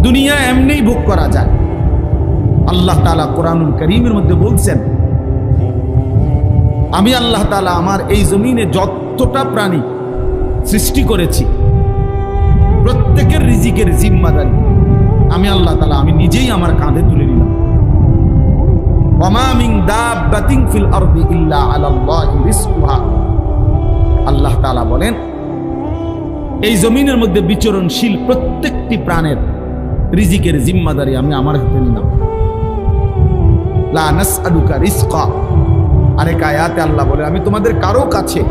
দুনিয়া এমনিই ভোগ করা যায়। আল্লাহ তাআলা কোরআনুল কারীমের মধ্যে বলছেন, আমি আল্লাহ তাআলা আমার এই জমিনে যতটা প্রাণী সৃষ্টি করেছি প্রত্যেকের রিজিকের জিম্মাদারি আমি আল্লাহ তাআলা আমি নিজেই আমার কাঁধে তুলে নিলাম। ওয়ামা মিন দাব্বাতিন ফিল আরদি ইল্লা আলাল্লাহি রিজকুহা। আল্লাহ তাআলা বলেন, এই জমিনের মধ্যে বিচরণশীল প্রত্যেকটি প্রাণের রিজিকের জিম্মাদারি আমি আমার হাতে নিলাম। লা নাসআলুকা রিজকা। আরেক আয়াতে আল্লাহ বলে, আমি তোমাদের কারো কাছে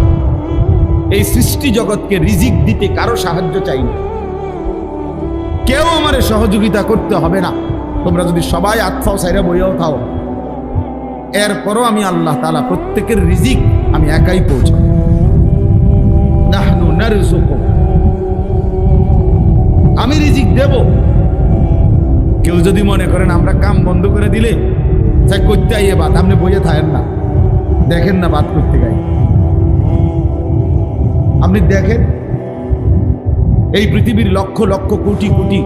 এই সৃষ্টি জগৎকে রিজিক দিতে কারো সাহায্য চাই না, কেউ আমারে সহযোগিতা করতে হবে না। তোমরা যদি সবাই আতফাও সাইরা বইয়াও থাও, এরপরও আমি আল্লাহ তাআলা প্রত্যেকের রিজিক আমি একাই পৌঁছাবো। নাহনু নারযুকুকুম, আমি রিজিক দেব। কেউ যদি মনে করেন আমরা কাম বন্ধ করে দিলে চাই করতে আইয়ে বাদ, আপনি বইয়ে থাকেন না, দেখেন না বাদ করতে গাই। আপনি দেখেন এই পৃথিবীর লক্ষ লক্ষ কোটি কোটি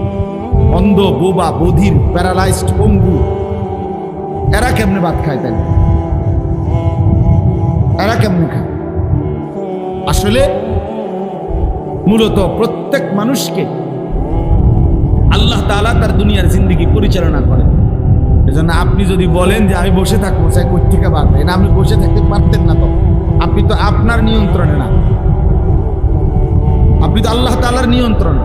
অন্ধ, বোবা, বধির, প্যারালাইজড, পঙ্গু, এরা কেমনে ভাত খায়? তাই এরা কেমনে খায়? আসলে মূলত প্রত্যেক মানুষকে আল্লাহ তাআলা তার দুনিয়ার জিন্দেগি পরিচালনা করেন। এজন্য আপনি যদি বলেন যে আমি বসে থাকবো, চাই কোত্থেকে বাদ দেয় না, আপনি বসে থাকতে পারতেন না। তো আপনি তো আপনার নিয়ন্ত্রণে না, আপনি তো আল্লাহ তাআলার নিয়ন্ত্রণে।